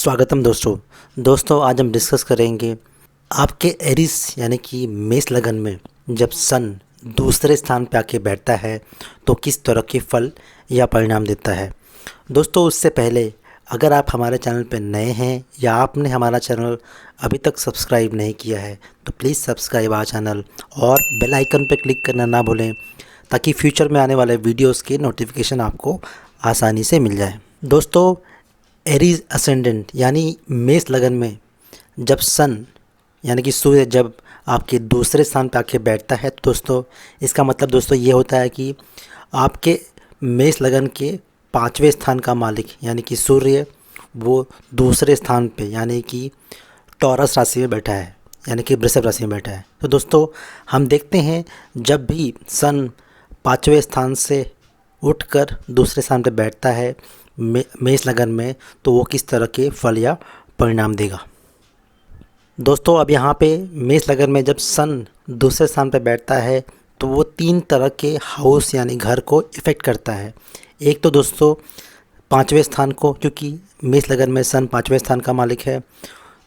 स्वागतम दोस्तों आज हम डिस्कस करेंगे आपके एरीज यानी कि मेष लगन में जब सन दूसरे स्थान पे आके बैठता है तो किस तरह के फल या परिणाम देता है। दोस्तों उससे पहले अगर आप हमारे चैनल पे नए हैं या आपने हमारा चैनल अभी तक सब्सक्राइब नहीं किया है तो प्लीज़ सब्सक्राइब आवर चैनल और बेल आइकन पे क्लिक करना ना भूलें ताकि फ्यूचर में आने वाले वीडियोस की नोटिफिकेशन आपको आसानी से मिल जाए। दोस्तों एरीज असेंडेंट यानी मेष लगन में जब सन यानी कि सूर्य जब आपके दूसरे स्थान पर आके बैठता है तो दोस्तों इसका मतलब दोस्तों ये होता है कि आपके मेष लगन के 5वें स्थान का मालिक यानी कि सूर्य वो दूसरे स्थान पे यानी कि टॉरस राशि में बैठा है यानी कि वृषभ राशि में बैठा है। तो दोस्तों हम देखते हैं जब भी सन 5वें स्थान से उठकर दूसरे स्थान पे बैठता है मेष लगन में तो वो किस तरह के फल या परिणाम देगा। दोस्तों अब यहाँ पे मेष लगन में जब सन दूसरे स्थान पे बैठता है तो वो 3 तरह के हाउस यानी घर को इफ़ेक्ट करता है। एक तो दोस्तों 5वें स्थान को, क्योंकि मेष लगन में सन 5वें स्थान का मालिक है।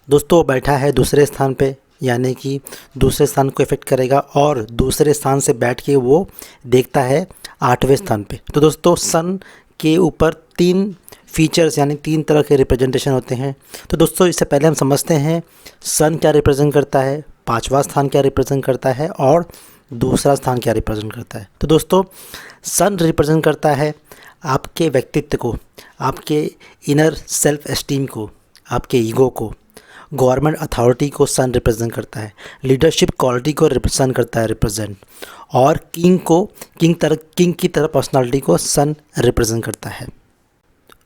दोस्तों बैठा है दूसरे स्थान पे यानी कि दूसरे स्थान को इफ़ेक्ट करेगा और दूसरे स्थान से बैठ के वो देखता है 8वें स्थान पे। तो दोस्तों सन के ऊपर 3 फीचर्स यानी 3 तरह के रिप्रेजेंटेशन होते हैं। तो दोस्तों इससे पहले हम समझते हैं सन क्या रिप्रेजेंट करता है, 5वां स्थान क्या रिप्रेजेंट करता है और दूसरा स्थान क्या रिप्रेजेंट करता है। तो दोस्तों सन रिप्रेजेंट करता है आपके व्यक्तित्व को, आपके इनर सेल्फ एस्टीम को, आपके ईगो को, गवर्नमेंट अथॉरिटी को सन रिप्रेजेंट करता है, लीडरशिप क्वालिटी को सन करता है रिप्रेजेंट, और किंग की तरह पर्सनालिटी को सन रिप्रेजेंट करता है।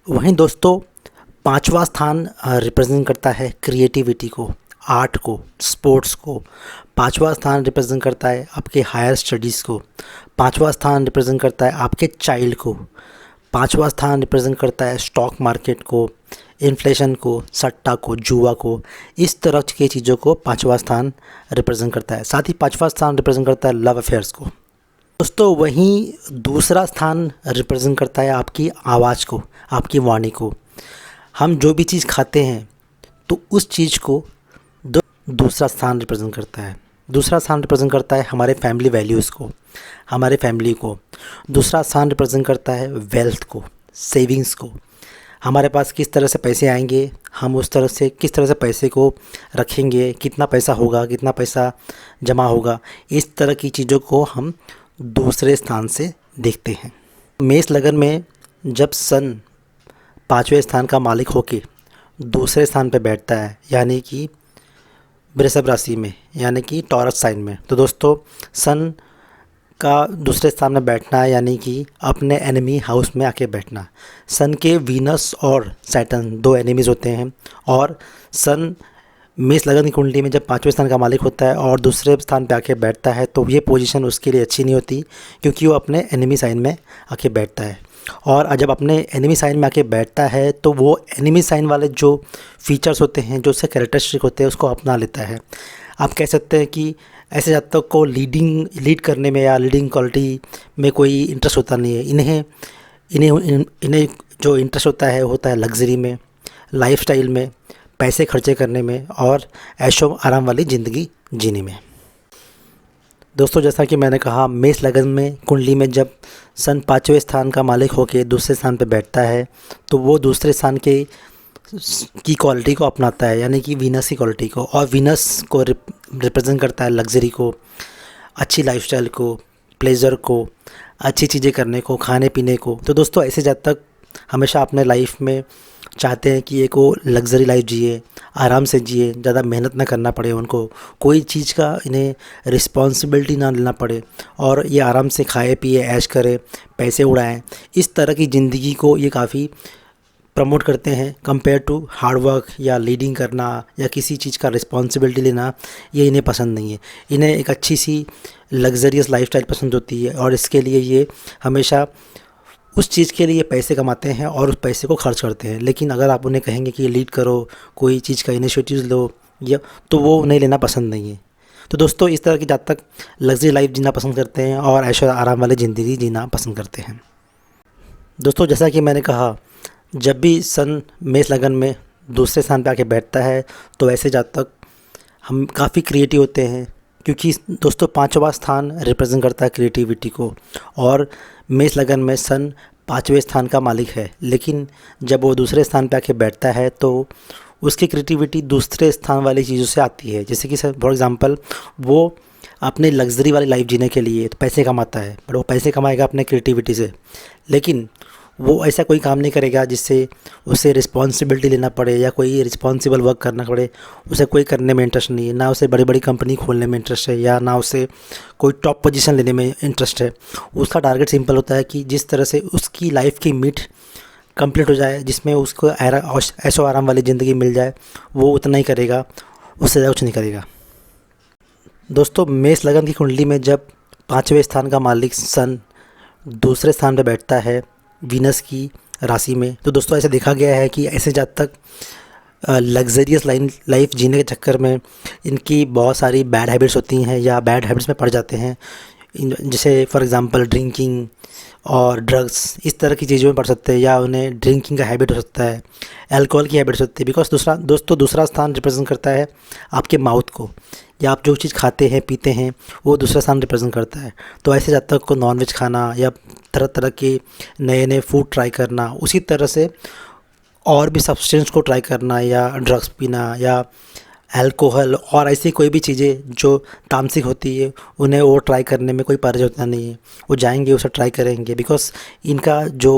वहीं दोस्तों 5वां स्थान रिप्रेजेंट करता है क्रिएटिविटी को, आर्ट को, स्पोर्ट्स को। 5वां स्थान रिप्रेजेंट करता है आपके हायर स्टडीज़ को। 5वां स्थान रिप्रेजेंट करता है आपके चाइल्ड को। 5वां स्थान रिप्रेजेंट करता है स्टॉक मार्केट को, इन्फ्लेशन को, सट्टा को, जुआ को। इस तरह की चीज़ों को 5वां स्थान रिप्रेजेंट करता है। साथ ही 5वां स्थान रिप्रेजेंट करता है लव अफेयर्स को। दोस्तों वहीं दूसरा स्थान रिप्रेजेंट करता है आपकी आवाज़ को, आपकी वाणी को। हम जो भी चीज़ खाते हैं तो उस चीज़ को दूसरा स्थान रिप्रेजेंट करता है। दूसरा स्थान रिप्रेजेंट करता है हमारे फैमिली वैल्यूज़ को, हमारे फैमिली को। दूसरा स्थान रिप्रेजेंट करता है वेल्थ को, सेविंग्स को। हमारे पास किस तरह से पैसे आएंगे, हम उस तरह से किस तरह से पैसे को रखेंगे, कितना पैसा होगा, कितना पैसा जमा होगा, इस तरह की चीज़ों को हम दूसरे स्थान से देखते हैं। मेष लगन में जब सन 5वें स्थान का मालिक होके दूसरे स्थान पर बैठता है यानी कि वृषभ राशि में यानी कि टॉरस साइन में, तो दोस्तों सन का दूसरे स्थान में बैठना यानी कि अपने एनिमी हाउस में आके बैठना। सन के वीनस और सैटर्न 2 एनिमीज़ होते हैं और सन मेष लगन की कुंडली में जब 5वें स्थान का मालिक होता है और दूसरे स्थान पे आके बैठता है तो ये पोजीशन उसके लिए अच्छी नहीं होती, क्योंकि वो अपने एनिमी साइन में आके बैठता है। और जब अपने एनिमी साइन में आके बैठता है तो वो एनिमी साइन वाले जो फीचर्स होते हैं, जो उसके कैरेक्टरिस्टिक होते हैं, उसको अपना लेता है। आप कह सकते हैं कि ऐसे जातकों को लीड करने में या लीडिंग क्वालिटी में कोई इंटरेस्ट होता नहीं है। इन्हें जो इंटरेस्ट होता है लग्जरी में, लाइफस्टाइल में, पैसे खर्चे करने में और ऐशो आराम वाली ज़िंदगी जीने में। दोस्तों जैसा कि मैंने कहा मेष लगन में कुंडली में जब सन 5वें स्थान का मालिक होकर दूसरे स्थान पर बैठता है तो वो दूसरे स्थान की क्वालिटी को अपनाता है यानी कि वीनस की क्वालिटी को, और वीनस को रिप्रेजेंट करता है लग्जरी को, अच्छी लाइफस्टाइल को, प्लेजर को, अच्छी चीज़ें करने को, खाने पीने को। तो दोस्तों ऐसे जातक हमेशा अपने लाइफ में चाहते हैं कि एक वो लग्जरी लाइफ जिए, आराम से जिए, ज़्यादा मेहनत ना करना पड़े उनको, कोई चीज़ का इन्हें रिस्पॉन्सिबिलिटी ना लेना पड़े और ये आराम से खाए पिए, ऐश करें, पैसे उड़ाएं। इस तरह की ज़िंदगी को ये काफ़ी प्रमोट करते हैं कंपेयर टू हार्ड वर्क या लीडिंग करना या किसी चीज़ का रिस्पॉन्सिबिलिटी लेना। ये इन्हें पसंद नहीं है। इन्हें एक अच्छी सी लग्जरियस लाइफस्टाइल पसंद होती है और इसके लिए ये हमेशा उस चीज़ के लिए पैसे कमाते हैं और उस पैसे को खर्च करते हैं। लेकिन अगर आप उन्हें कहेंगे कि लीड करो, कोई चीज़ का इनिशिएटिव लो, या तो वो उन्हें लेना पसंद नहीं है। तो दोस्तों इस तरह की जातक लग्जरी लाइफ जीना पसंद करते हैं और ऐशो आराम वाली ज़िंदगी जीना पसंद करते हैं। दोस्तों जैसा कि मैंने कहा जब भी सन मेष लगन में दूसरे स्थान पे आके बैठता है तो ऐसे जातक हम काफ़ी क्रिएटिव होते हैं, क्योंकि दोस्तों पाँचवा स्थान रिप्रेजेंट करता है क्रिएटिविटी को, और मेष लगन में सन पाँचवें स्थान का मालिक है। लेकिन जब वो दूसरे स्थान पे आके बैठता है तो उसकी क्रिएटिविटी दूसरे स्थान वाली चीज़ों से आती है। जैसे कि फॉर एग्ज़ाम्पल वो अपने लग्जरी वाली लाइफ जीने के लिए तो पैसे कमाता है, बट वो पैसे कमाएगा अपने क्रिएटिविटी से, लेकिन वो ऐसा कोई काम नहीं करेगा जिससे उसे रिस्पॉन्सिबिलिटी लेना पड़े या कोई रिस्पॉन्सिबल वर्क करना पड़े। उसे कोई करने में इंटरेस्ट नहीं है, ना उसे बड़ी बड़ी कंपनी खोलने में इंटरेस्ट है या ना उसे कोई टॉप पोजीशन लेने में इंटरेस्ट है। उसका टारगेट सिंपल होता है कि जिस तरह से उसकी लाइफ की मीट कंप्लीट हो जाए, जिसमें उसको ऐशो आराम वाली ज़िंदगी मिल जाए, वो उतना ही करेगा, उससे ज़्यादा कुछ नहीं करेगा। दोस्तों मेष लगन की कुंडली में जब पाँचवें स्थान का मालिक सन दूसरे स्थान पर बैठता है वीनस की राशि में, तो दोस्तों ऐसे देखा गया है कि ऐसे जातक लग्जरियस लाइफ जीने के चक्कर में इनकी बहुत सारी बैड हैबिट्स होती हैं या बैड हैबिट्स में पड़ जाते हैं। जैसे फॉर एग्ज़ाम्पल ड्रिंकिंग और ड्रग्स, इस तरह की चीज़ों में पड़ सकते हैं, या उन्हें ड्रिंकिंग का हैबिट हो सकता है, अल्कोहल की हैबिट्स होती है। बिकॉज दूसरा स्थान रिप्रेजेंट करता है आपके माउथ को, या आप जो चीज़ खाते हैं पीते हैं वो दूसरा स्थान रिप्रेजेंट करता है। तो ऐसे जातक को नॉनवेज खाना या तरह तरह के नए नए फूड ट्राई करना, उसी तरह से और भी सब्सटेंस को ट्राई करना या ड्रग्स पीना या अल्कोहल और ऐसी कोई भी चीज़ें जो तामसिक होती है, उन्हें वो ट्राई करने में कोई हर्ज होता नहीं है। वो जाएंगे, उसे ट्राई करेंगे, बिकॉज इनका जो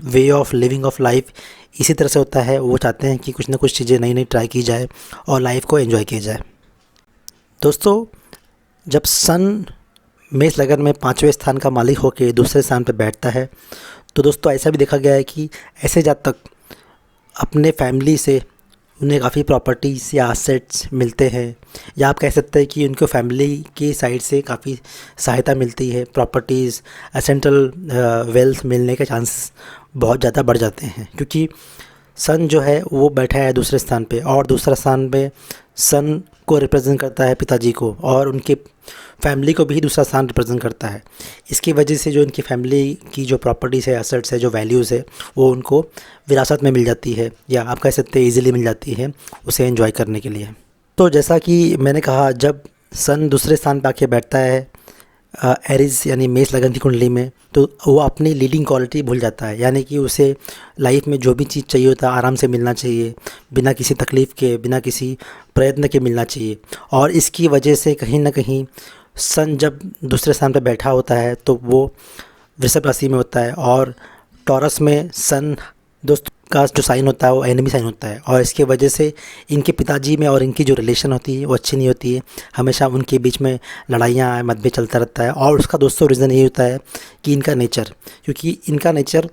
way of living of life इसी तरह से होता है। वो चाहते हैं कि कुछ ना कुछ चीज़ें नई नई ट्राई की जाए और लाइफ को एंजॉय किया जाए। दोस्तों जब सन मेष लगन में पाँचवें स्थान का मालिक होकर दूसरे स्थान पर बैठता है, तो दोस्तों ऐसा भी देखा गया है कि ऐसे जातक अपने फैमिली से उन्हें काफ़ी प्रॉपर्टीज़ या एसेट्स मिलते हैं, या आप कह सकते हैं कि उनको फैमिली की साइड से काफ़ी सहायता मिलती है। प्रॉपर्टीज़, एसेंशियल वेल्थ मिलने के चांसेस बहुत ज़्यादा बढ़ जाते हैं, क्योंकि सन जो है वो बैठा है दूसरे स्थान पे, और दूसरा स्थान पे सन को रिप्रेजेंट करता है पिताजी को, और उनके फैमिली को भी दूसरा स्थान रिप्रेजेंट करता है। इसकी वजह से जो इनकी फैमिली की जो प्रॉपर्टीज़ है, एसेट्स है, जो वैल्यूज़ है, वो उनको विरासत में मिल जाती है, या आप कह सकते हैं ईजिली मिल जाती है उसे एंजॉय करने के लिए। तो जैसा कि मैंने कहा, जब सन दूसरे स्थान पर आके बैठता है एरीज यानी मेष लगन की कुंडली में, तो वो अपनी लीडिंग क्वालिटी भूल जाता है। यानी कि उसे लाइफ में जो भी चीज़ चाहिए होता है आराम से मिलना चाहिए, बिना किसी तकलीफ़ के, बिना किसी प्रयत्न के मिलना चाहिए। और इसकी वजह से कहीं ना कहीं सन जब दूसरे स्थान पर बैठा होता है तो वो वृषभ राशि में होता है, और टॉरस में सन दोस्त का जो साइन होता है वो एनिमी साइन होता है, और इसके वजह से इनके पिताजी में और इनकी जो रिलेशन होती है वो अच्छी नहीं होती है। हमेशा उनके बीच में लड़ाइयाँ मतभेद चलता रहता है, और उसका दोस्तों रीज़न यही होता है कि इनका नेचर, क्योंकि इनका नेचर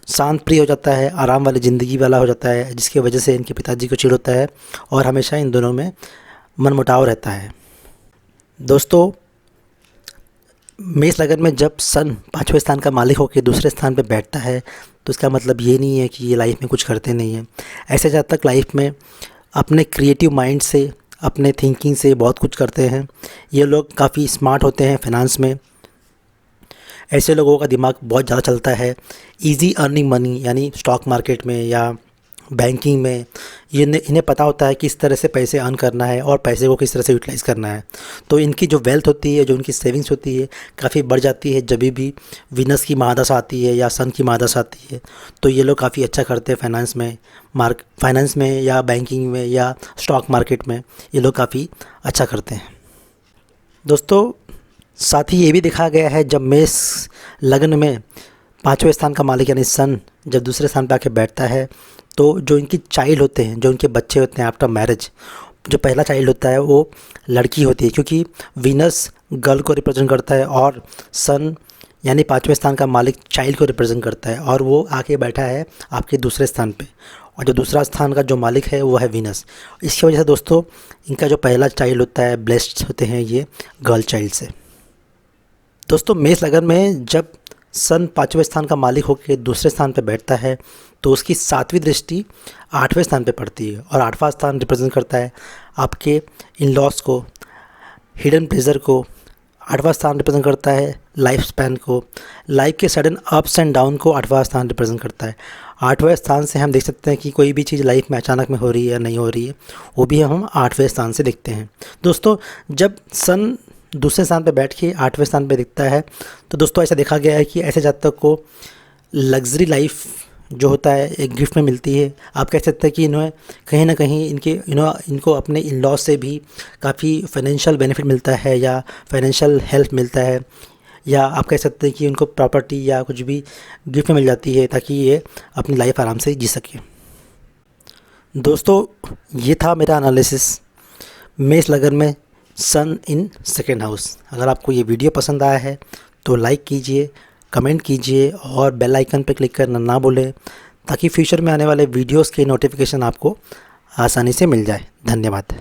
शांत प्रिय हो जाता है, आराम वाली ज़िंदगी वाला हो जाता है, जिसकी वजह से इनके पिताजी को चिढ़ होता है और हमेशा इन दोनों में मनमुटाव रहता है। दोस्तों मेष लगन में जब सन पाँचवें स्थान का मालिक होकर दूसरे स्थान पर बैठता है, तो इसका मतलब ये नहीं है कि ये लाइफ में कुछ करते नहीं हैं। ऐसे जब तक लाइफ में अपने क्रिएटिव माइंड से, अपने थिंकिंग से बहुत कुछ करते हैं। ये लोग काफ़ी स्मार्ट होते हैं फाइनेंस में। ऐसे लोगों का दिमाग बहुत ज़्यादा चलता है इजी अर्निंग मनी, यानी स्टॉक मार्केट में या बैंकिंग में। ये इन्हें पता होता है कि इस तरह से पैसे अर्न करना है और पैसे को किस तरह से यूटिलाइज़ करना है। तो इनकी जो वेल्थ होती है, जो उनकी सेविंग्स होती है, काफ़ी बढ़ जाती है जब भी वीनस की महादशा आती है या सन की महादशा आती है। तो ये लोग काफ़ी अच्छा करते हैं फाइनेंस में या बैंकिंग में या स्टॉक मार्केट में, ये लोग काफ़ी अच्छा करते हैं। दोस्तों साथ ही ये भी देखा गया है, जब मेष लग्न में पाँचवें स्थान का मालिक यानी सन जब दूसरे स्थान पर आके बैठता है, तो जो इनकी चाइल्ड होते हैं, जो इनके बच्चे होते हैं आफ्टर मैरिज, जो पहला चाइल्ड होता है वो लड़की होती है, क्योंकि वीनस गर्ल को रिप्रेजेंट करता है और सन यानी पाँचवें स्थान का मालिक चाइल्ड को रिप्रेजेंट करता है, और वो आके बैठा है आपके दूसरे स्थान पे, और जो दूसरा स्थान का जो मालिक है वो है वीनस। इसकी वजह से दोस्तों इनका जो पहला चाइल्ड होता है, ब्लेस्ड होते हैं ये गर्ल चाइल्ड से। दोस्तों मेष लगन में जब सन पाँचवें स्थान का मालिक होकर दूसरे स्थान पर बैठता है, तो उसकी सातवीं दृष्टि आठवें स्थान पे पड़ती है, और आठवां स्थान रिप्रेजेंट करता है आपके इन लॉस को, हिडन प्लेजर को। आठवां स्थान रिप्रेजेंट करता है लाइफ स्पैन को, लाइफ के सडन अप्स एंड डाउन को आठवां स्थान रिप्रेजेंट करता है। 8वें स्थान से हम देख सकते हैं कि कोई भी चीज़ लाइफ में अचानक में हो रही है या नहीं हो रही है, वो भी हम 8वें स्थान से देखते हैं। दोस्तों जब सन दूसरे स्थान पर बैठ के 8वें स्थान पर दिखता है, तो दोस्तों ऐसा देखा गया है कि ऐसे जातक को लग्जरी लाइफ जो होता है एक गिफ्ट में मिलती है। आप कह सकते हैं कि इन्हें कहीं ना कहीं इनको अपने इन लॉ से भी काफ़ी फाइनेंशियल बेनिफिट मिलता है या फाइनेंशियल हेल्प मिलता है, या आप कह सकते हैं कि उनको प्रॉपर्टी या कुछ भी गिफ्ट में मिल जाती है ताकि ये अपनी लाइफ आराम से जी सके। दोस्तों ये था मेरा एनालिसिस मेष लगन में सन इन सेकेंड हाउस। अगर आपको ये वीडियो पसंद आया है तो लाइक कीजिए, कमेंट कीजिए और बेल आइकन पर क्लिक करना ना भूलें, ताकि फ्यूचर में आने वाले वीडियोस के नोटिफिकेशन आपको आसानी से मिल जाए। धन्यवाद।